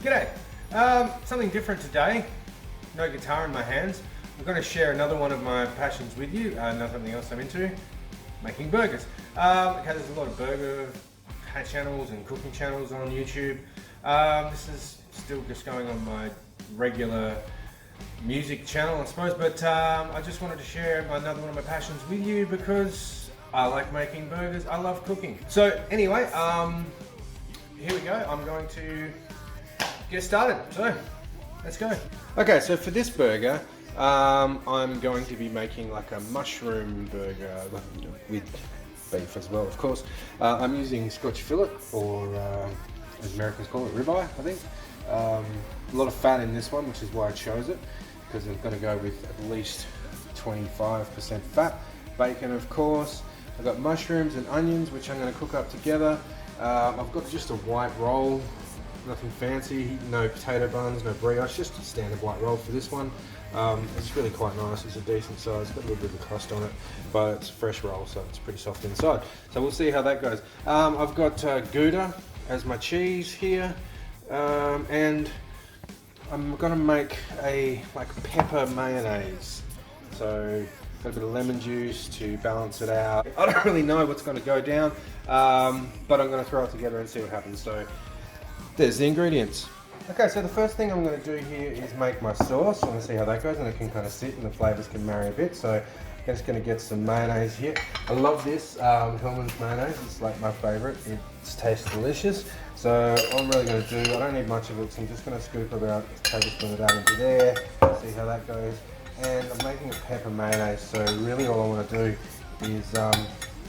G'day. Something different today. No guitar in my hands. I'm going to share another one of my passions with you. Not something else I'm into. Making burgers. Okay, there's a lot of burger channels and cooking channels on YouTube. This is still just going on my regular music channel, I suppose, but I just wanted to share another one of my passions with you because I like making burgers. I love cooking. So anyway, here we go. I'm going to get started. So let's go. Okay, so for this burger, I'm going to be making like a mushroom burger with beef as well, of course. I'm using Scotch fillet, or as Americans call it, ribeye, I think. A lot of fat in this one, which is why I chose it, because I'm going to go with at least 25% fat. Bacon, of course. I've got mushrooms and onions, which I'm going to cook up together. I've got just a white roll, nothing fancy, no potato buns, no brioche, just a standard white roll for this one. It's really quite nice. It's a decent size, got a little bit of crust on it, but it's a fresh roll, so it's pretty soft inside. So we'll see how that goes. I've got Gouda as my cheese here, and I'm gonna make a pepper mayonnaise. So got a bit of lemon juice to balance it out. I don't really know what's going to go down, but I'm going to throw it together and see what happens. So there's the ingredients. Okay, so the first thing I'm going to do here is make my sauce. I'm going to see how that goes, and it can kind of sit and the flavors can marry a bit. So I'm just going to get some mayonnaise here. I love this Hellmann's mayonnaise. It's like my favorite. It tastes delicious. So what I'm really going to do, I don't need much of it, so I'm just going to scoop about a tablespoon of that into there. See how that goes. And I'm making a pepper mayonnaise, so really all I want to do is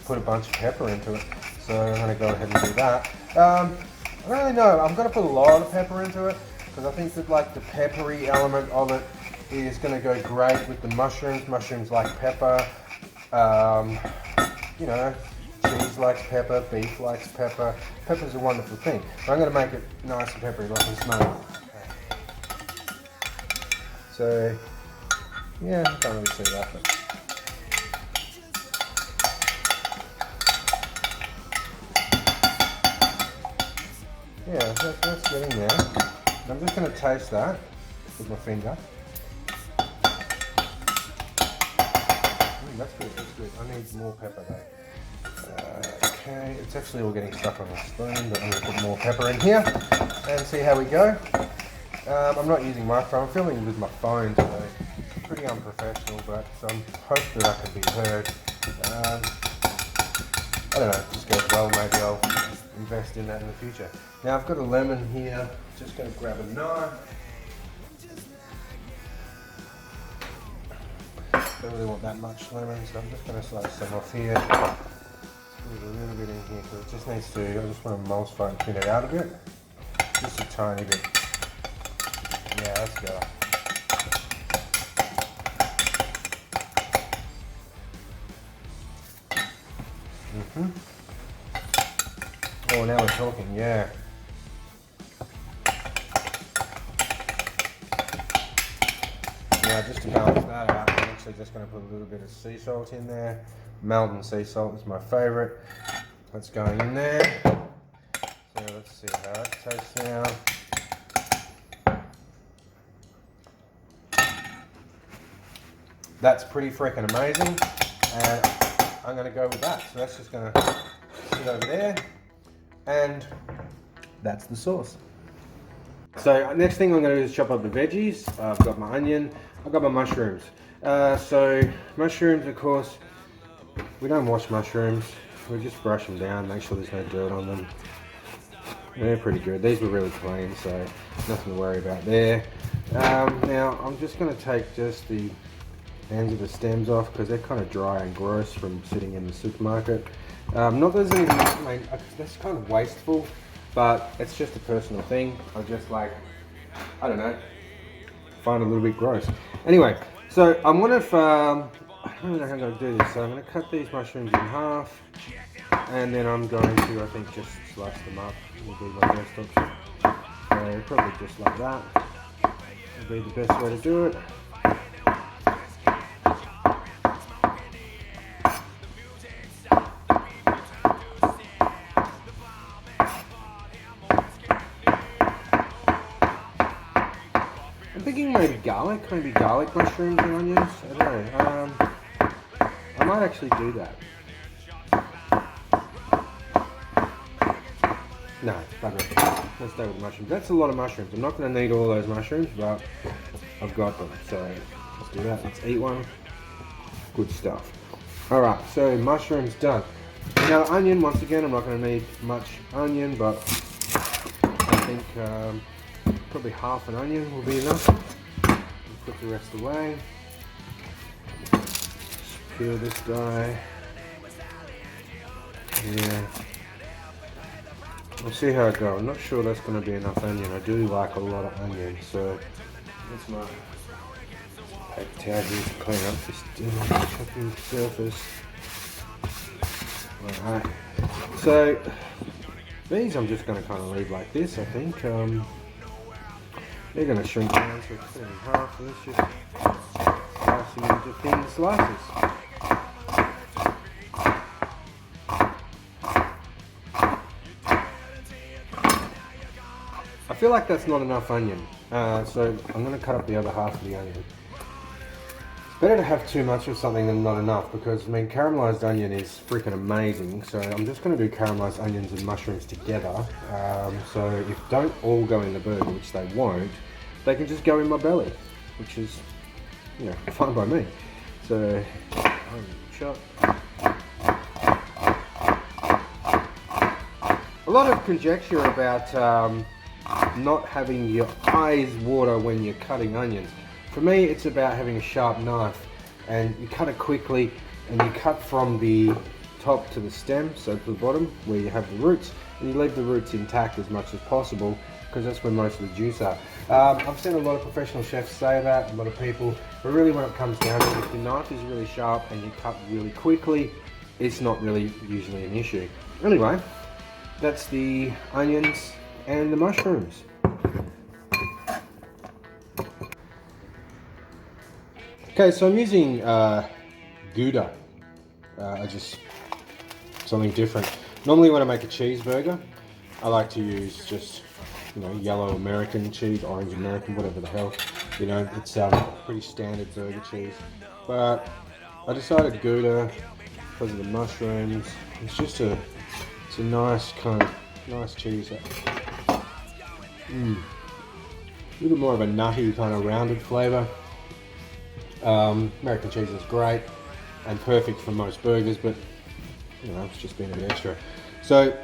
put a bunch of pepper into it. So I'm going to go ahead and do that. I don't really know, I'm going to put a lot of pepper into it, because I think that like the peppery element of it is going to go great with the mushrooms. Mushrooms like pepper, you know, cheese likes pepper, beef likes pepper. Pepper's a wonderful thing. I'm going to make it nice and peppery, like I smell it. So yeah, I can't really see that, but yeah, that's getting there. I'm just going to taste that with my finger. That's good, that's good. I need more pepper though. Okay, it's actually all getting stuck on the spoon, but I'm going to put more pepper in here and see how we go. I'm not using microphone, I'm filming with my phone today. Pretty unprofessional, but I'm hoping that I can be heard. I don't know, if this goes well, maybe I'll invest in that in the future. Now I've got a lemon here, just going to grab a knife. Don't really want that much lemon, so I'm just going to slice some off here. Put a little bit in here, because it just needs to, I just want to emulsify and thin it out a bit. Just a tiny bit. Yeah, that's better. Oh, now we're talking, yeah. Now just to balance that out, I'm actually just going to put a little bit of sea salt in there. Mountain sea salt is my favourite. That's going in there. So let's see how that tastes now. That's pretty freaking amazing, and I'm going to go with that. So that's just going to sit over there, and that's the sauce. So next thing I'm going to do is chop up the veggies. I've got my onion, I've got my mushrooms. So mushrooms, of course, we don't wash mushrooms. We just brush them down, make sure there's no dirt on them. They're pretty good. These were really clean, so nothing to worry about there. Now I'm just going to take just the ends of the stems off, because they're kind of dry and gross from sitting in the supermarket. Not that there's anything, I mean, that's kind of wasteful, but it's just a personal thing. I just like, I don't know, find it a little bit gross. Anyway, so I'm going to, I don't know how I'm going to do this, so I'm going to cut these mushrooms in half, and then I'm going to, I think, just slice them up. Will be my best option. So probably just like that will be the best way to do it. thinking maybe garlic mushrooms and onions. I don't know. I might actually do that. No, bugger. Let's stay with the mushrooms. That's a lot of mushrooms. I'm not going to need all those mushrooms, but I've got them. So let's do that. Let's eat one. Good stuff. Alright, so mushrooms done. Now onion, once again, I'm not going to need much onion, but I think probably half an onion will be enough. Put the rest away. Just peel this guy. Yeah. We'll see how it goes. I'm not sure that's going to be enough onion. I do like a lot of onion, so that's my paper towel here to clean up this chopping surface. Alright, so these I'm just going to kind of leave like this, I think. They're going to shrink down, so cut it in half, and let's just slice them into thin slices. I feel like that's not enough onion, so I'm going to cut up the other half of the onion. It's better to have too much of something than not enough, because I mean caramelized onion is freaking amazing. So I'm just going to do caramelized onions and mushrooms together. So if don't all go in the burger, which they won't, they can just go in my belly, which is, you know, fine by me. So chop. A lot of conjecture about not having your eyes water when you're cutting onions. For me, it's about having a sharp knife, and you cut it quickly, and you cut from the top to the stem, so to the bottom where you have the roots, and you leave the roots intact as much as possible, because that's where most of the juice are. I've seen a lot of professional chefs say that, a lot of people, but really when it comes down to it, if your knife is really sharp and you cut really quickly, it's not really usually an issue. Anyway, that's the onions and the mushrooms. Okay, so I'm using Gouda, just something different. Normally when I make a cheeseburger, I like to use just, you know, yellow American cheese, orange American, whatever the hell. You know, it's pretty standard burger cheese. But I decided Gouda because of the mushrooms. It's just a nice kind of nice cheese. A little more of a nutty kind of rounded flavour. American cheese is great and perfect for most burgers, but you know, it's just been a bit extra. So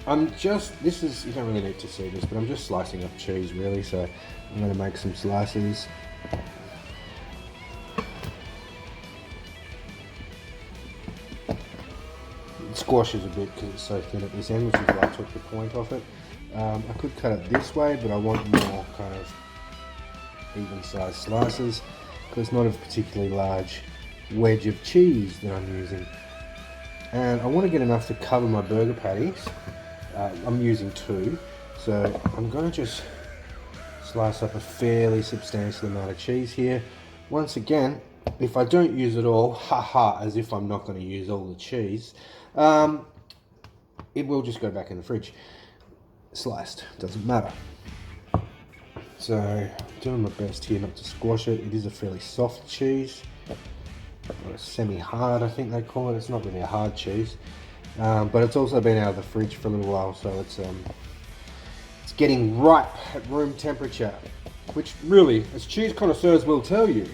I'm just, this is, you don't really need to see this, but I'm just slicing up cheese really, so I'm going to make some slices. It squashes a bit because it's so thin at this end, which is why I took the point off it. I could cut it this way, but I want more kind of even sized slices, because it's not a particularly large wedge of cheese that I'm using. And I want to get enough to cover my burger patties. I'm using 2, so I'm going to just slice up a fairly substantial amount of cheese here. Once again, if I don't use it all, haha, as if I'm not going to use all the cheese, it will just go back in the fridge. Sliced, doesn't matter. So I'm doing my best here not to squash it. It is a fairly soft cheese, or semi-hard I think they call it. It's not really a hard cheese, but it's also been out of the fridge for a little while, so it's getting ripe at room temperature, which really, as cheese connoisseurs will tell you,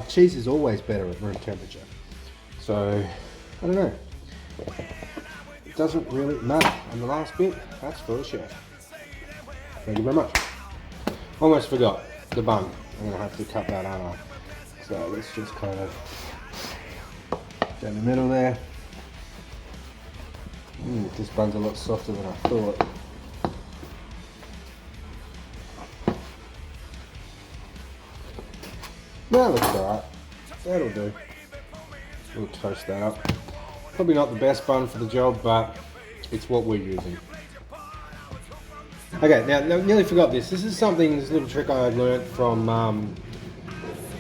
cheese is always better at room temperature. So I don't know, it doesn't really matter. And the last bit, that's for the chef. Thank you very much. Almost forgot the bun. I'm going to have to cut that, aren't I? So let's just kind of down the middle there. This bun's a lot softer than I thought. That looks alright. That'll do. We'll toast that up. Probably not the best bun for the job, but it's what we're using. Okay, now nearly forgot this. This is something, this little trick I learned from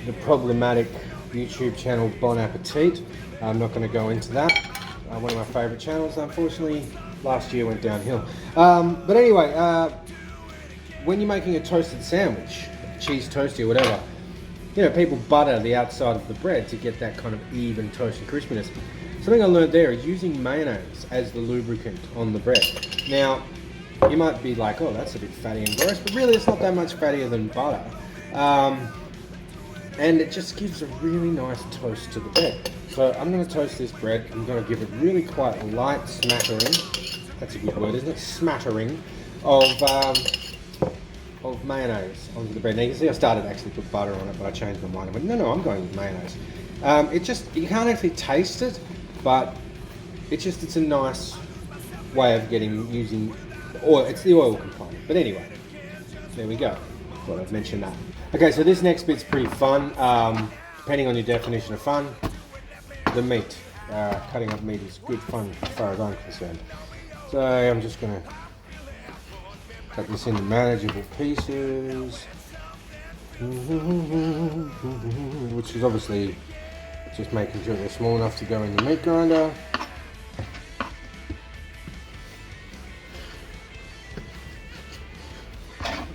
the problematic YouTube channel Bon Appetit. I'm not going to go into that. One of my favourite channels, unfortunately, last year went downhill. But anyway, when you're making a toasted sandwich, cheese toasty or whatever, you know, people butter the outside of the bread to get that kind of even toast and crispiness. Something I learned there is using mayonnaise as the lubricant on the bread. Now, you might be like, oh, that's a bit fatty and gross, but really it's not that much fattier than butter. And it just gives a really nice toast to the bread. So I'm going to toast this bread. I'm going to give it really quite a light smattering. That's a good word, isn't it? Smattering of mayonnaise onto the bread. Now you can see I started to actually put butter on it, but I changed my mind. I went, no, I'm going with mayonnaise. It just, you can't actually taste it, but it's a nice way of using oil. It's the oil component. But anyway, there we go. Thought I'd mention that. Okay, so this next bit's pretty fun. Depending on your definition of fun, the meat. Cutting up meat is good fun as far as I'm concerned. So I'm just going to cut this into manageable pieces, which is obviously just making sure they're small enough to go in the meat grinder.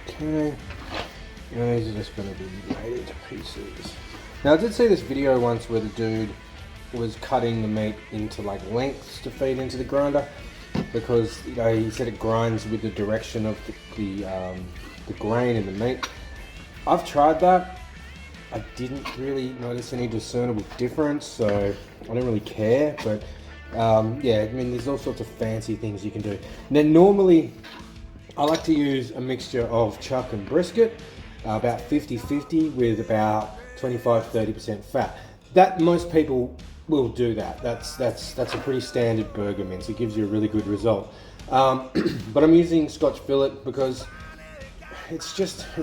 Okay, these are just going to be made into pieces. Now I did see this video once where the dude was cutting the meat into like lengths to feed into the grinder, because you know he said it grinds with the direction of the grain in the meat. I've tried that. I didn't really notice any discernible difference, so I don't really care. But yeah, I mean, there's all sorts of fancy things you can do. Now, normally I like to use a mixture of chuck and brisket, about 50-50 with about 25-30% fat. That most people will do that. That's a pretty standard burger mince. It gives you a really good result. But I'm using Scotch fillet because it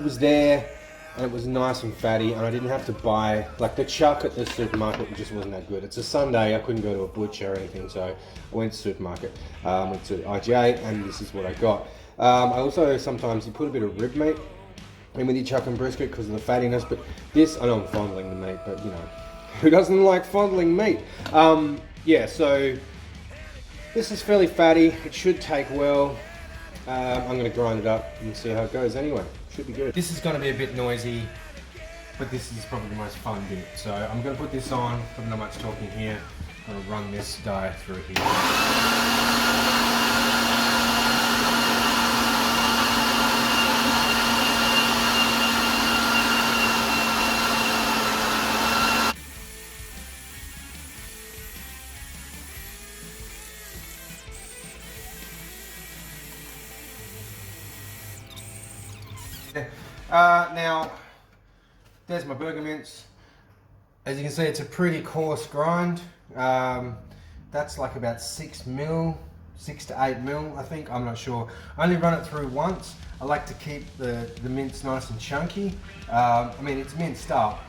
was there and it was nice and fatty, and I didn't have to buy like the chuck at the supermarket. It just wasn't that good. It's a Sunday, I couldn't go to a butcher or anything, so I went to the supermarket, went to IGA, and this is what I got. I also sometimes you put a bit of rib meat in with your chuck and brisket because of the fattiness, but this, I know I'm fondling the meat, but you know, who doesn't like fondling meat? Yeah, so this is fairly fatty. It should take well. I'm going to grind it up and see how it goes anyway. Should be good. This is going to be a bit noisy, but this is probably the most fun bit. So I'm going to put this on, probably not much talking here. I'm going to run this die through here. Now, there's my burger mince. As you can see, it's a pretty coarse grind. That's like about 6 to 8 mil, I think. I'm not sure. I only run it through once. I like to keep the mince nice and chunky. I mean, it's minced up.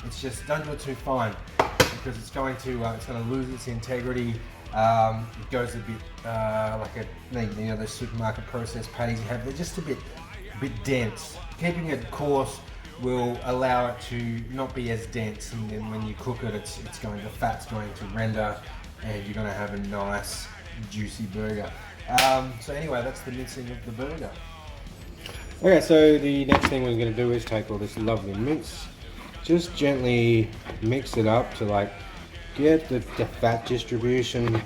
It's just don't do it too fine because it's going to lose its integrity. It goes a bit like those supermarket processed patties you have. They're just a bit dense. Keeping it coarse will allow it to not be as dense, and then when you cook it, the fat's going to render, and you're going to have a nice juicy burger. So anyway, that's the mincing of the burger. Okay, so the next thing we're going to do is take all this lovely mince, just gently mix it up to like get the fat distribution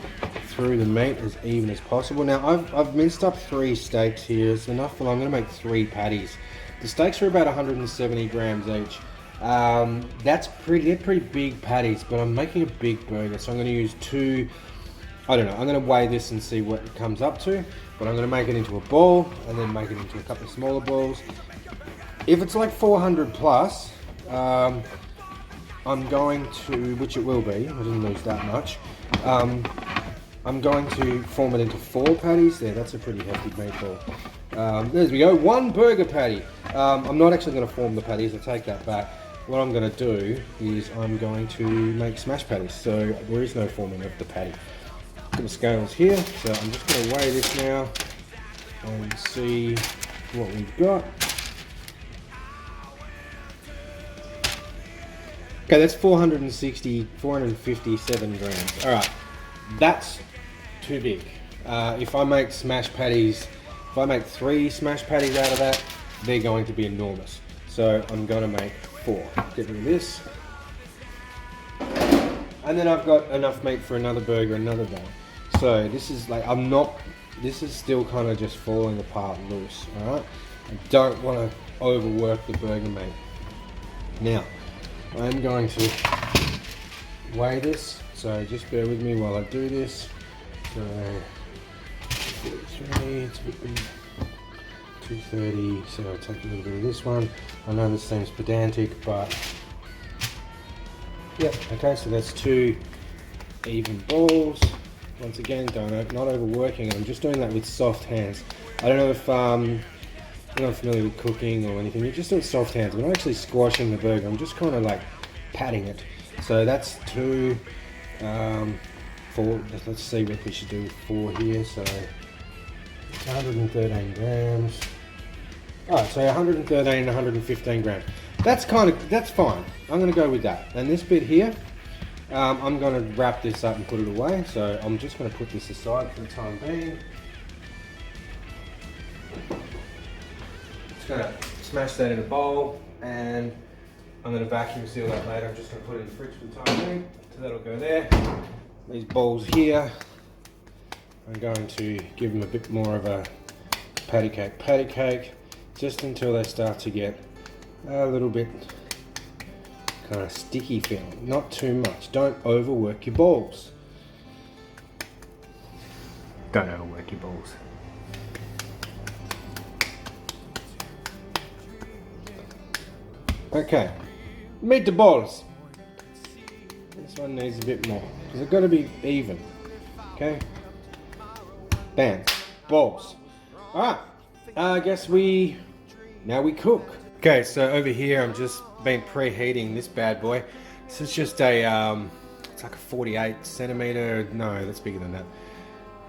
through the meat as even as possible. Now I've minced up 3 steaks here. It's enough, and I'm going to make 3 patties. The steaks are about 170 grams each. They're pretty big patties, but I'm making a big burger, so I'm going to use 2. I don't know, I'm going to weigh this and see what it comes up to, but I'm going to make it into a ball and then make it into a couple of smaller balls. If it's like 400 plus, I'm going to, which it will be, I didn't lose that much, I'm going to form it into 4 patties. There, that's a pretty hefty meatball. There we go, 1 burger patty. I'm not actually going to form the patties, I'll take that back. What I'm going to do is I'm going to make smash patties, so there is no forming of the patty. Got the scales here, so I'm just going to weigh this now and see what we've got. Okay, that's 457 grams. Alright, that's too big. If I make smash patties, if I make 3 smash patties out of that, they're going to be enormous. So I'm gonna make 4. Get rid of this. And then I've got enough meat for another burger another day. So this is like, this is still kind of just falling apart loose, alright? I don't want to overwork the burger meat. Now, I'm going to weigh this, so just bear with me while I do this. So, 43, it's a bit big. 230, so I'll take a little bit of this one. I know this seems pedantic, but yeah, okay, so that's 2 even balls. Once again, not overworking it. I'm just doing that with soft hands. I don't know if you're not familiar with cooking or anything. You're just doing soft hands. I'm not actually squashing the burger. I'm just kind of like patting it. So that's 2, 4. Let's see what we should do with 4 here. So it's 113 grams. Alright, so 113, 115 grams. That's fine. I'm going to go with that. And this bit here, I'm going to wrap this up and put it away. So I'm just going to put this aside for the time being. Just going to smash that in a bowl, and I'm going to vacuum seal that later. I'm just going to put it in the fridge for the time being. So that'll go there. These bowls here, I'm going to give them a bit more of a patty cake, just until they start to get a little bit kind of sticky feeling. Not too much. Don't overwork your balls. Don't overwork your balls. Okay, meet the balls. This one needs a bit more because it's got to be even. Okay, bam, balls. All right, I guess now we cook. Okay, so over here I'm just been preheating this bad boy. This is just a it's like a 48 centimeter. No, that's bigger than that.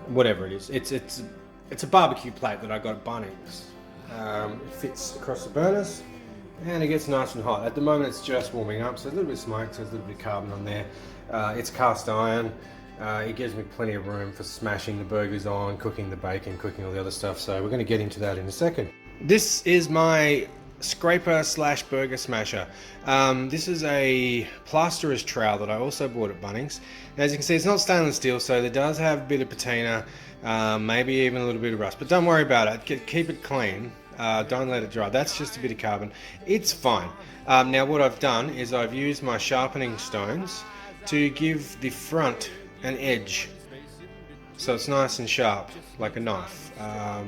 Whatever it is, it's a barbecue plate that I got at Bunnings. It fits across the burners, and it gets nice and hot. At the moment, it's just warming up, so a little bit of smoke, so there's a little bit of carbon on there. It's cast iron. It gives me plenty of room for smashing the burgers on, cooking the bacon, cooking all the other stuff. So we're going to get into that in a second. This is my scraper slash burger smasher. This is a plasterer's trowel that I also bought at Bunnings. As you can see, it's not stainless steel, so it does have a bit of patina, maybe even a little bit of rust, but don't worry about it. Keep it clean. Don't let it dry. That's just a bit of carbon. It's fine. Now what I've done is I've used my sharpening stones to give the front an edge, so it's nice and sharp like a knife.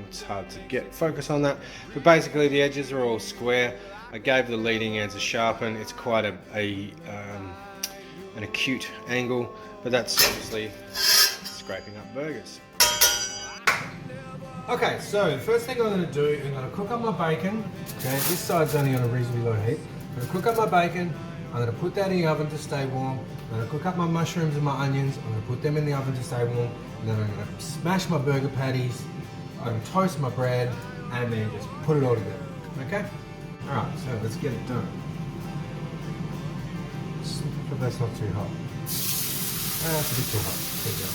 It's hard to get focus on that, but basically the edges are all square. I gave the leading edge a sharpen. It's quite an acute angle, but that's obviously scraping up burgers. Okay, so the first thing I'm going to do is I'm going to cook up my bacon. Okay, this side's only on a reasonably low heat. I'm going to cook up my bacon. I'm going to put that in the oven to stay warm. I'm going to cook up my mushrooms and my onions. I'm going to put them in the oven to stay warm. And then I'm going to smash my burger patties. I'm going to toast my bread, and then just put it all together. Okay? Alright, so let's get it done. But that's not too hot. That's a bit too hot. There we go.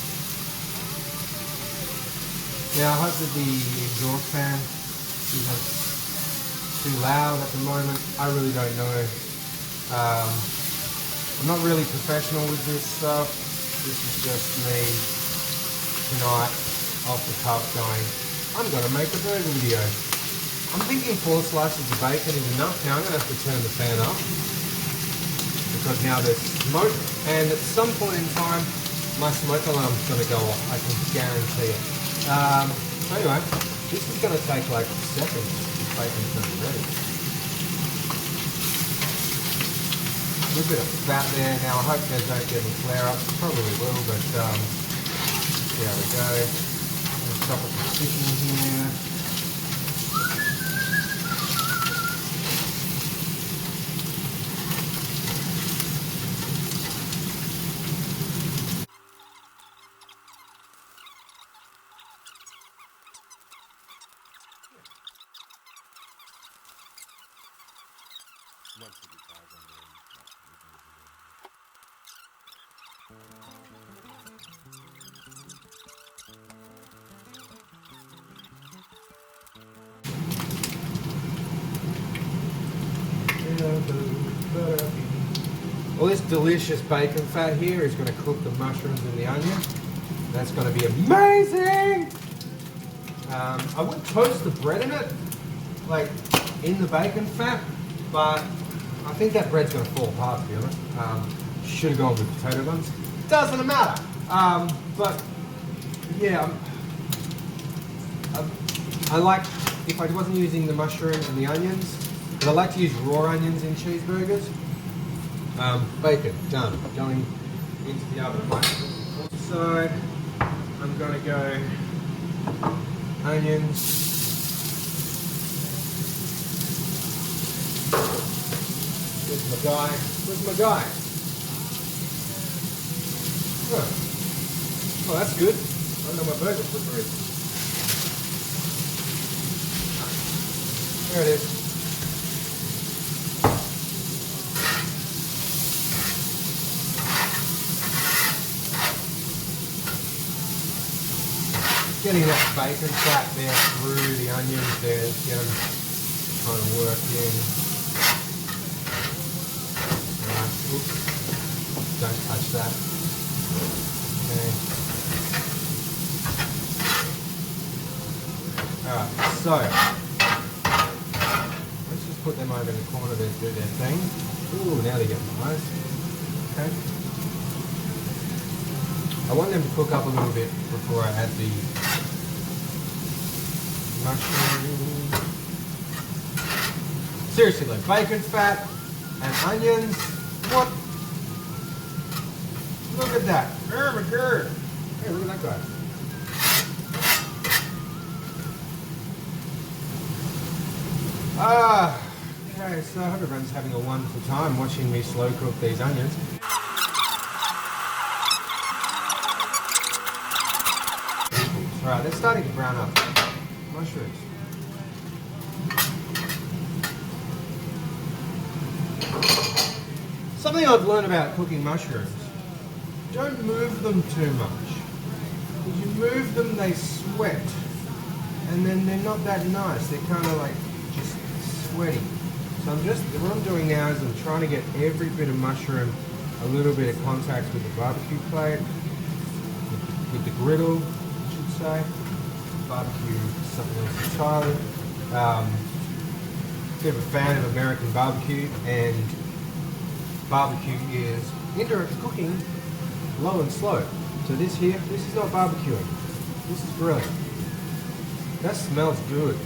Now I hope that the exhaust fan isn't too loud at the moment. I really don't know. I'm not really professional with this stuff. This is just me tonight off the cuff going, I'm going to make a burger video. I'm thinking 4 slices of bacon is enough. Now I'm going to have to turn the fan up because now there's smoke, and at some point in time my smoke alarm's going to go off. I can guarantee it. So anyway, this is going to take like seconds. This bacon's going to be ready. A little bit of fat there. Now I hope they don't get any flare-ups. Probably will, but there we go. Let's stop it from sticking here. All this delicious bacon fat here is going to cook the mushrooms and the onion. That's going to be amazing! I would toast the bread in it, like in the bacon fat, but I think that bread's going to fall apart, to be honest. Should have gone with potato buns. Doesn't matter. But yeah, I like, if I wasn't using the mushrooms and the onions, but I like to use raw onions in cheeseburgers. Bacon, done. Going into the oven. Side, I'm going to go onions. Where's my guy? Where's my guy? Huh. Oh, that's good. I don't know my burger flipper is. There it is. Getting that bacon fat there through the onions there, get them kind of worked in. Right, oops, don't touch that. Okay. Alright, so let's just put them over in the corner there to do their thing. Ooh, now they're getting nice. Okay. I want them to cook up a little bit before I add the mushrooms. Seriously, like bacon fat and onions. What? Look at that. Oh my god. Hey, look at that guy. Okay, so I hope everyone's having a wonderful time watching me slow cook these onions. Right, they're starting to brown up. Mushrooms. Something I've learned about cooking mushrooms, don't move them too much. If you move them, they sweat. And then they're not that nice. They're kind of like just sweaty. So what I'm doing now is I'm trying to get every bit of mushroom a little bit of contact with the barbecue plate, with the griddle. Say barbecue, something else entirely. Bit of a fan of American barbecue, and barbecue is indirect cooking, low and slow. So this is not barbecuing. This is grilling. That smells good.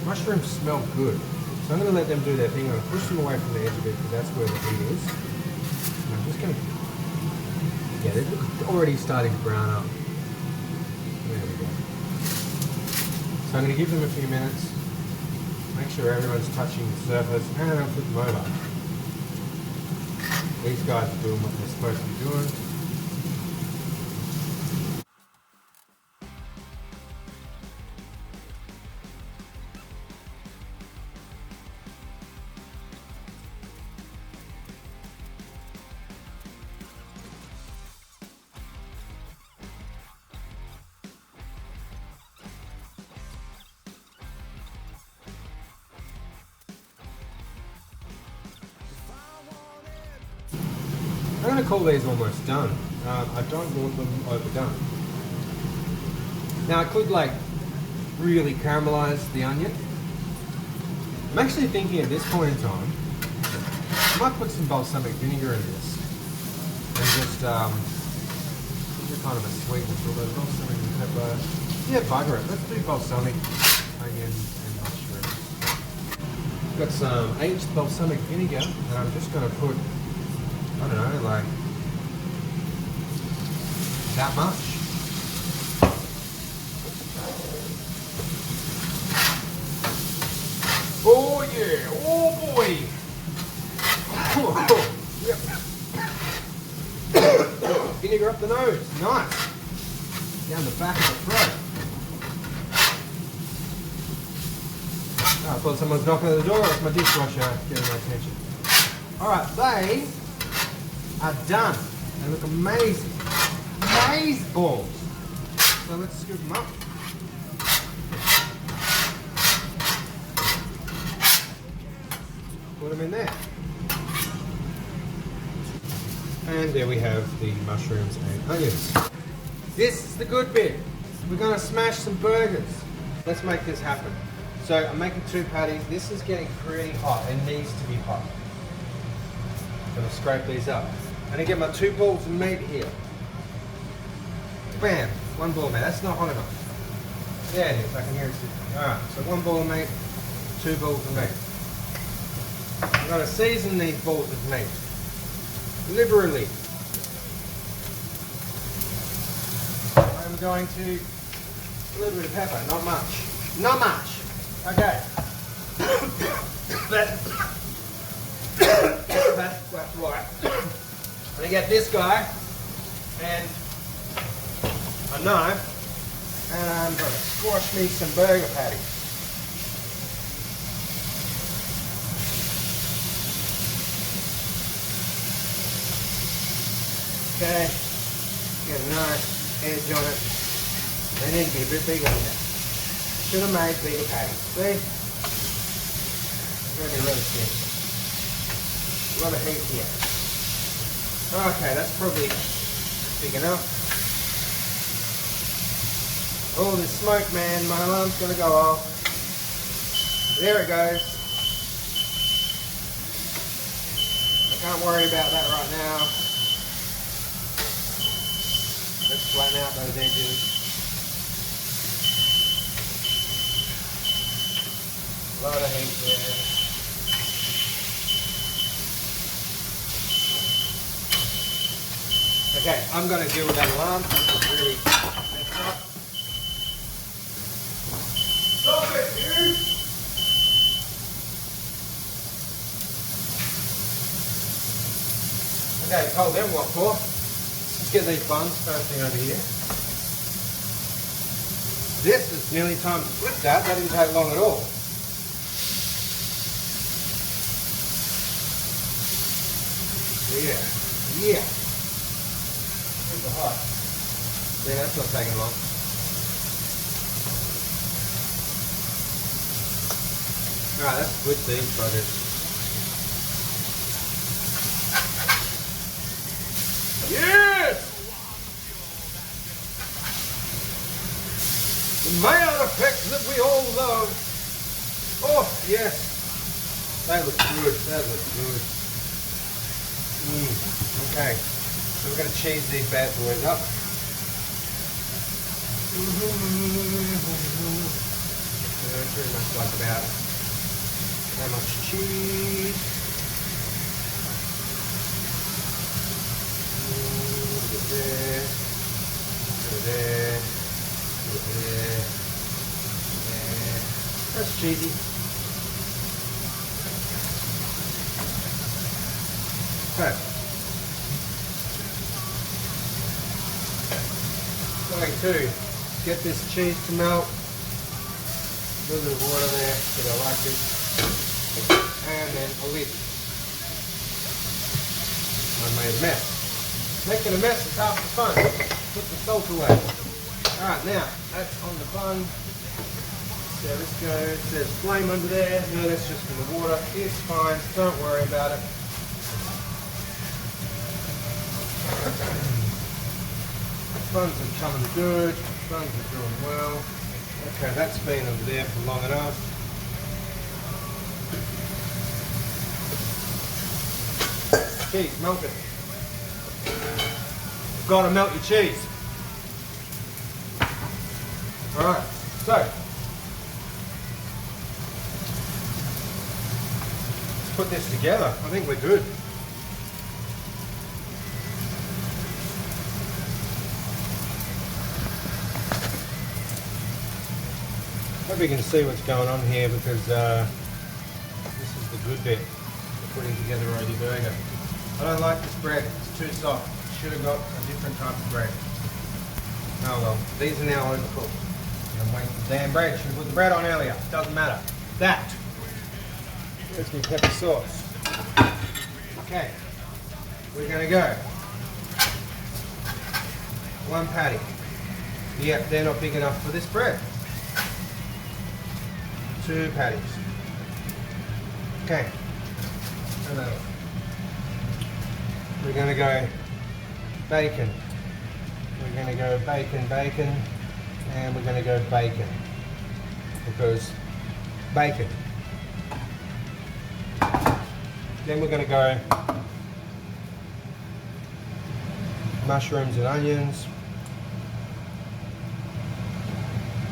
Mushrooms smell good. So I'm going to let them do their thing. I'm going to push them away from the edge a bit because that's where the heat is. And I'm just going to, yeah, they're already starting to brown up. There we go. So I'm going to give them a few minutes, make sure everyone's touching the surface, and then I'll flip them over. These guys are doing what they're supposed to be doing. I'm going to call these almost done. I don't want them overdone. Now I could like really caramelize the onion. I'm actually thinking at this point in time, I might put some balsamic vinegar in this and just give it kind of a sweetness, although balsamic pepper. Yeah, bugger it. Let's do balsamic, onion and mushrooms. Got some aged balsamic vinegar and I'm just going to put, I don't know, like that much. Oh yeah, oh boy. Oh, yep. Vinegar up the nose, nice. Down the back of the throat. Oh, I thought someone was knocking at the door. It's my dishwasher getting my attention. Alright, they are done. They look amazing. Amaze balls. So let's scoop them up. Put them in there. And there we have the mushrooms and onions. This is the good bit. We're gonna smash some burgers. Let's make this happen. So I'm making 2 patties. This is getting pretty hot. It needs to be hot. I'm gonna scrape these up. I'm gonna get my 2 balls of meat here. Bam, 1 ball of meat. That's not hot enough. Yeah, it is. I can hear it. Alright, so 1 ball of meat, 2 balls of meat. I'm gonna season these balls of meat liberally. I'm going to a little bit of pepper, not much. Not much. Okay. That's right. I'm gonna get this guy and a knife, and I'm gonna squash me some burger patties. Okay, get a nice edge on it. They need to be a bit bigger than that. Should have made bigger patties. See? Really, really thin. A lot of heat here. Okay, that's probably big enough. Oh, there's smoke, man. My alarm's gonna go off. There it goes. I can't worry about that right now. Let's flatten out those edges. A lot of heat there. Okay, I'm going to deal with that alarm. Really messed up. Stop it, you! Okay, told them what for. Let's get these buns first thing over here. This is nearly time to flip that. That didn't take long at all. Yeah. Super hot. See, that's not taking long. Alright, let's split these buggers. Yes! The mayo effects that we all love. Oh, yes. That looks good. That looks good. Okay, so we're going to cheese these bad boys up. Pretty much like about how much cheese. A bit there, a bit there, a bit there, there. That's cheesy. Okay. Going to get this cheese to melt. A little bit of water there because I like it. And then a lid. I made a mess. Making a mess is half the fun. Put the salt away. Alright, now that's on the bun. See how this goes. There's flame under there. No, that's just from the water. It's fine. Don't worry about it. Buns are coming good, buns are doing well. Okay, that's been over there for long enough. Cheese, melt it. Gotta melt your cheese. Alright, so let's put this together. I think we're good. Hope you can see what's going on here because this is the good bit of putting together a roti burger. I don't like this bread, it's too soft. Should have got a different type of bread. Oh well, these are now overcooked. I'm waiting for the damn bread. Should have put the bread on earlier. Doesn't matter. That. There's my pepper sauce. Okay, we're gonna go. 1 patty. Yep, they're not big enough for this bread. 2 patties. Okay. we're going to go bacon. We're going to go bacon, bacon, and we're going to go bacon. Because bacon. Then we're going to go mushrooms and onions.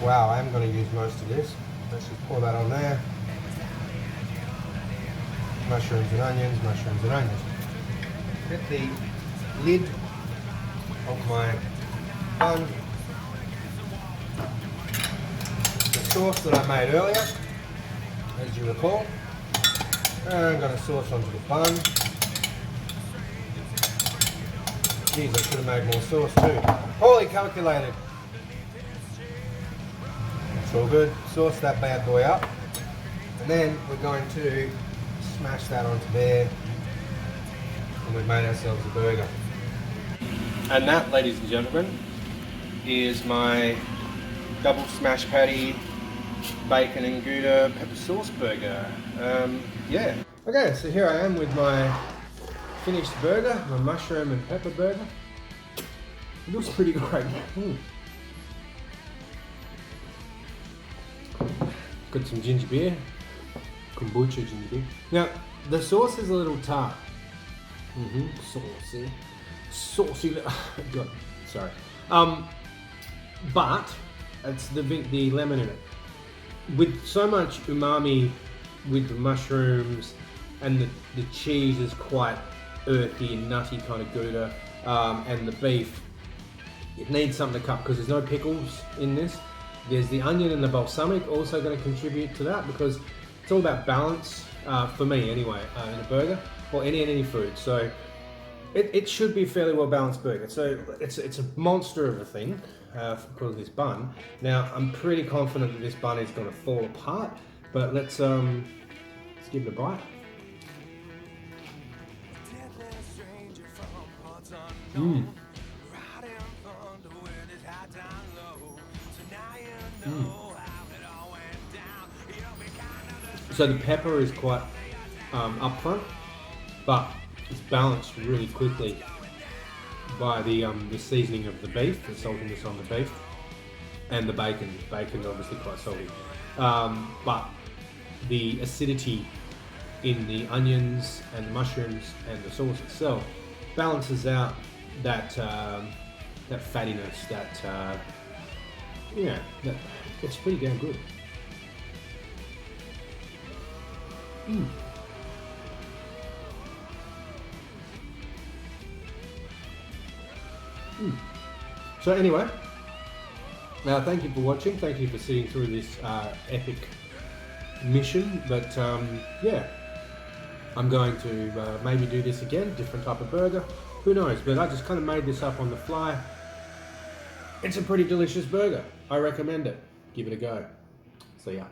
Wow, I am going to use most of this. Let's just pour that on there. Mushrooms and onions, mushrooms and onions. Get the lid of my bun. The sauce that I made earlier, as you recall. And I'm going to sauce onto the bun. Geez, I should have made more sauce too. Poorly calculated. It's all good. Sauce that bad boy up. And then we're going to smash that onto there. And we've made ourselves a burger. And that, ladies and gentlemen, is my double smash patty bacon and Gouda pepper sauce burger. Yeah. Okay, so here I am with my finished burger, my mushroom and pepper burger. It looks pretty great. Got some ginger beer, kombucha ginger beer. Now, the sauce is a little tart. Saucy. God, sorry. But it's the lemon in it. With so much umami with the mushrooms, and the cheese is quite earthy and nutty kind of Gouda, and the beef, it needs something to cut because there's no pickles in this. There's the onion and the balsamic also going to contribute to that, because it's all about balance, for me anyway, in a burger or any food. So it should be a fairly well balanced burger. So it's a monster of a thing because of this bun. Now I'm pretty confident that this bun is going to fall apart, but let's give it a bite. So the pepper is quite upfront, but it's balanced really quickly by the seasoning of the beef, the saltiness on the beef, and the bacon. Bacon's obviously quite salty, but the acidity in the onions and the mushrooms and the sauce itself balances out that fattiness. It's pretty damn good. So anyway, thank you for watching. Thank you for sitting through this epic mission. But yeah, I'm going to maybe do this again, different type of burger. Who knows? But I just kind of made this up on the fly. It's a pretty delicious burger. I recommend it. Give it a go. See ya.